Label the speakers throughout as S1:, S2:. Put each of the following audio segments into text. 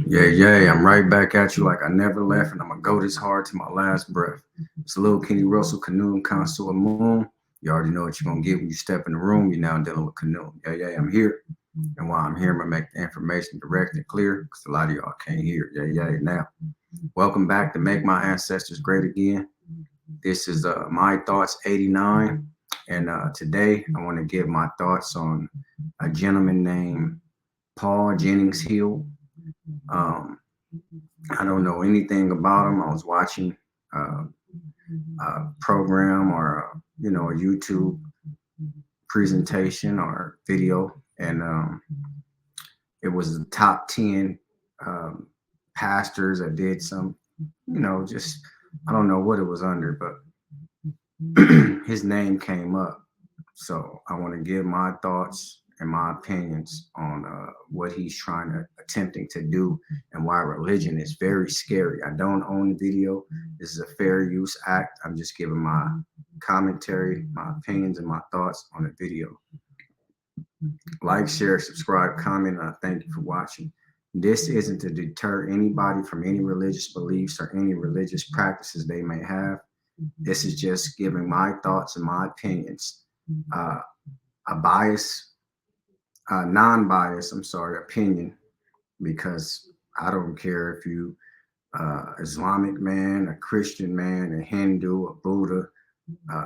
S1: Yeah, I'm right back at you like I never left, and I'm gonna go this hard to my last breath. It's a little Kenny Russell, Canoe, Consul Moon. You already know what you're gonna get when you step in the room. You're now dealing with Canoe. I'm here. And while I'm here, I'm gonna make the information direct and clear because a lot of y'all can't hear. Now, welcome back to Make My Ancestors Great Again. This is My Thoughts 89. And today I want to give my thoughts on a gentleman named Paul Jennings Hill. I don't know anything about him. I was watching a program or a YouTube presentation or video, and it was the top 10 pastors that did some, just I don't know what it was under, but his name came up. So I want to give my thoughts and my opinions on what he's attempting to do, and why religion is very scary. I don't own the video. This is a fair use act. I'm just giving my commentary, my opinions, and my thoughts on the video. Like, share, subscribe, comment, and I thank you for watching. This isn't to deter anybody from any religious beliefs or any religious practices they may have. This is just giving my thoughts and my opinions. A non-biased, opinion, because I don't care if you Islamic man, a Christian man, a Hindu, a Buddha,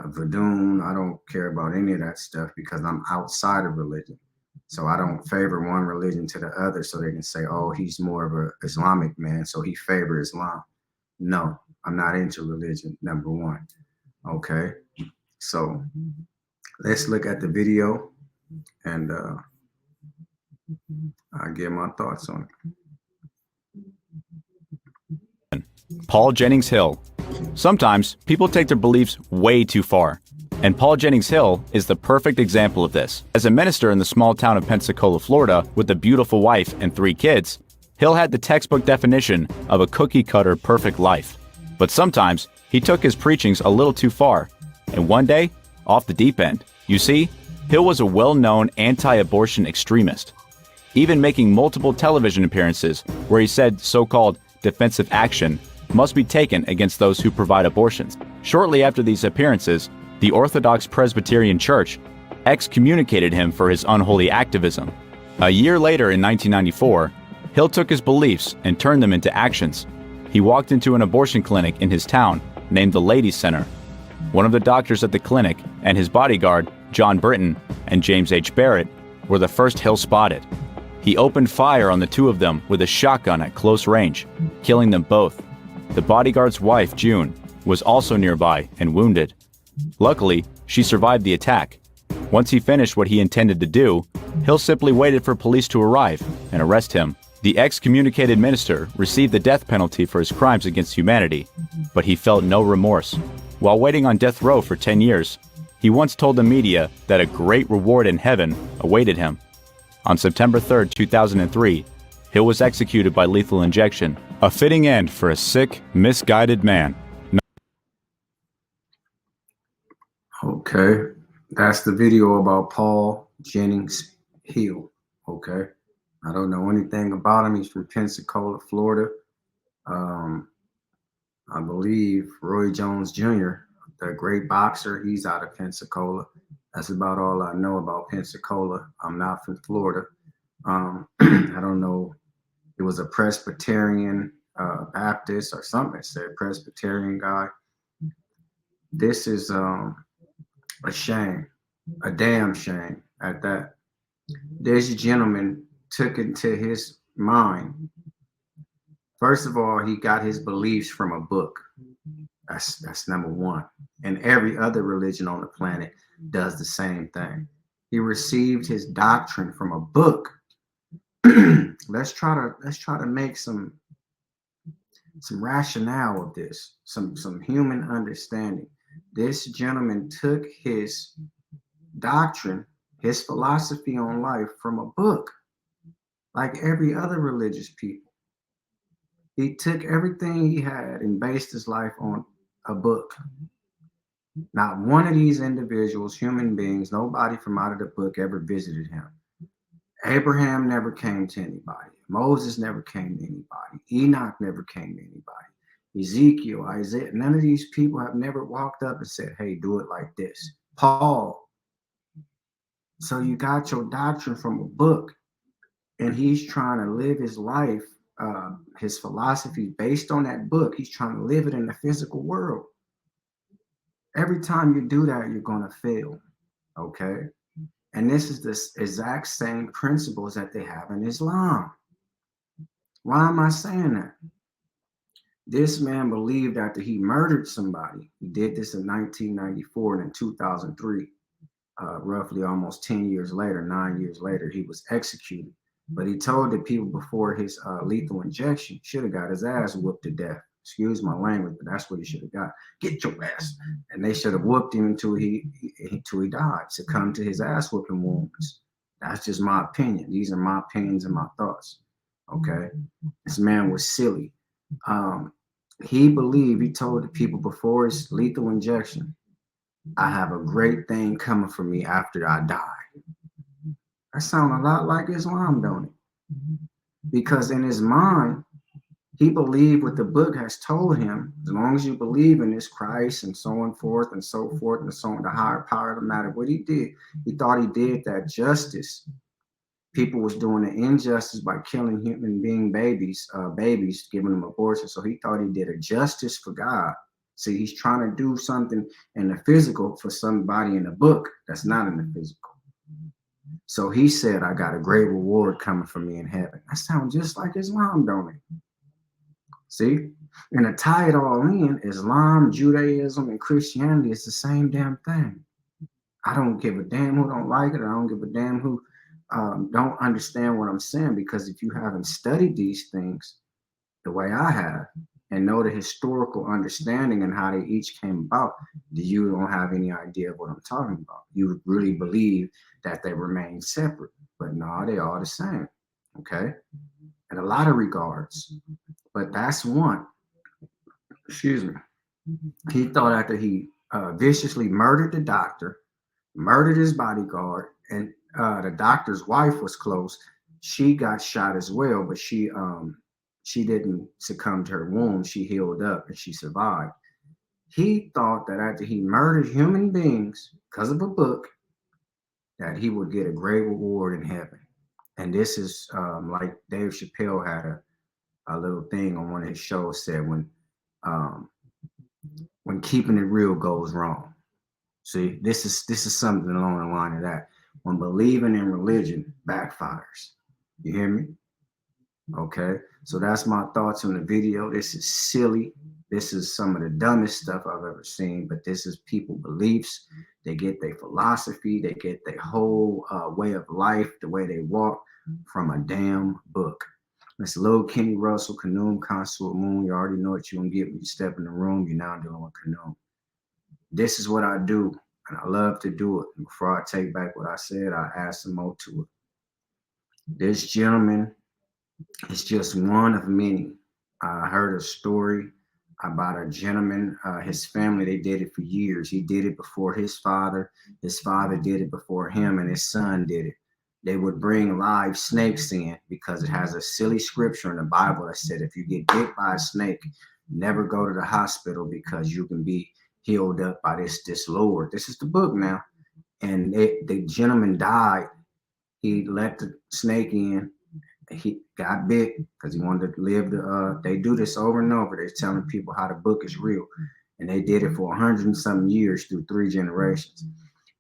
S1: Voodoo. I don't care about any of that stuff because I'm outside of religion. So I don't favor one religion to the other so they can say, oh, he's more of an Islamic man, so he favors Islam. No, I'm not into religion, number one. Okay, so let's look at the video, and I'll give my thoughts on
S2: it. Paul Jennings Hill. Sometimes people take their beliefs way too far, and Paul Jennings Hill is the perfect example of this. As a minister in the small town of Pensacola, Florida, with a beautiful wife and 3 kids, Hill had the textbook definition of a cookie-cutter perfect life. But sometimes he took his preachings a little too far, and one day, off the deep end. You see, Hill was a well-known anti-abortion extremist, even making multiple television appearances where he said so-called defensive action must be taken against those who provide abortions. Shortly after these appearances, the Orthodox Presbyterian Church excommunicated him for his unholy activism. A year later, in 1994, Hill took his beliefs and turned them into actions. He walked into an abortion clinic in his town named the Ladies Center. One of the doctors at the clinic and his bodyguard, John Britton and James H. Barrett, were the first Hill spotted. He opened fire on the 2 of them with a shotgun at close range, killing them both. The bodyguard's wife, June, was also nearby and wounded. Luckily, she survived the attack. Once he finished what he intended to do, Hill simply waited for police to arrive and arrest him. The excommunicated minister received the death penalty for his crimes against humanity, but he felt no remorse. While waiting on death row for 10 years, he once told the media that a great reward in heaven awaited him. On September 3, 2003, Hill was executed by lethal injection, a fitting end for a sick, misguided man.
S1: Okay, that's the video about Paul Jennings Hill. Okay, I don't know anything about him. He's from Pensacola, Florida. I believe Roy Jones Jr., the great boxer, he's out of Pensacola. That's about all I know about Pensacola. I'm not from Florida. I don't know. It was a Presbyterian Baptist or something. It said Presbyterian guy. This is a shame, a damn shame at that. This gentleman took it to his mind. First of all, he got his beliefs from a book. That's number one. And every other religion on the planet does the same thing. He received his doctrine from a book. Let's try to make some rationale of this, some human understanding. This gentleman took his doctrine, his philosophy on life from a book, like every other religious people. He took everything he had and based his life on a book. Not one of these individuals, human beings, nobody from out of the book ever visited him. Abraham never came to anybody. Moses never came to anybody. Enoch never came to anybody. Ezekiel, Isaiah, none of these people have never walked up and said, hey, do it like this. Paul. So you got your doctrine from a book, and he's trying to live his life, his philosophy based on that book. He's trying to live it in the physical world. Every time you do that, you're going to fail. Okay. And this is the exact same principles that they have in Islam. Why am I saying that? This man believed after he murdered somebody, he did this in 1994, and in 2003, roughly almost 10 years later, 9 years later, he was executed. But he told the people before his lethal injection, should have got his ass whooped to death. Excuse my language, but that's what he should have got. Get your ass. And they should have whooped him until he died, succumbed to his ass whooping wounds. That's just my opinion. These are my opinions and my thoughts. Okay. This man was silly. He believed, he told the people before his lethal injection, I have a great thing coming for me after I die. That sounds a lot like Islam, don't it? Because in his mind, he believed what the book has told him. As long as you believe in this Christ and so on forth and so forth and so on, the higher power of the matter, what he did, he thought he did that justice. People was doing an injustice by killing human being babies, giving them abortion. So he thought he did a justice for God. See, he's trying to do something in the physical for somebody in the book that's not in the physical. So he said, I got a great reward coming for me in heaven. That sounds just like Islam, don't it? See? And to tie it all in, Islam, Judaism, and Christianity is the same damn thing. I don't give a damn who don't like it. I don't give a damn who don't understand what I'm saying, because if you haven't studied these things the way I have and know the historical understanding and how they each came about, you don't have any idea of what I'm talking about. You really believe that they remain separate, but no, they are the same. Okay. In a lot of regards, but that's one. Excuse me. He thought after he viciously murdered the doctor, murdered his bodyguard, and the doctor's wife was close. She got shot as well, but she didn't succumb to her wounds. She healed up and she survived. He thought that after he murdered human beings because of a book, that he would get a great reward in heaven. And this is like Dave Chappelle had a little thing on one of his shows, said when keeping it real goes wrong. See, this is something along the line of that. When believing in religion backfires. You hear me? Okay. So that's my thoughts on the video. This is silly. This is some of the dumbest stuff I've ever seen, but this is people beliefs. They get their philosophy. They get their whole way of life, the way they walk from a damn book. It's Lil Kenny Russell, Kanoom, Consort Moon. You already know what you're going to get when you step in the room. You're now dealing with Kanoom. This is what I do, and I love to do it. And before I take back what I said, I add some more to it. This gentleman is just one of many. I heard a story about a gentleman, his family, they did it for years. He did it before his father did it before him, and his son did it. They would bring live snakes in because it has a silly scripture in the Bible that said if you get bit by a snake, never go to the hospital because you can be healed up by this Lord. This is the book now. And the gentleman died. He let the snake in. He got bit because he wanted to live they do this over and over. They're telling people how the book is real. And they did it for 100 and some years through 3 generations.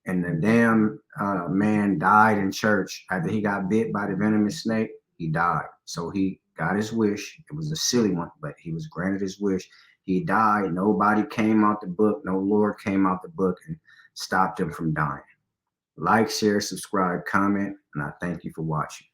S1: And the damn man died in church after he got bit by the venomous snake. He died. So he got his wish. It was a silly one, but he was granted his wish. He died. Nobody came out the book. No Lord came out the book and stopped him from dying. Like, share, subscribe, comment, and I thank you for watching.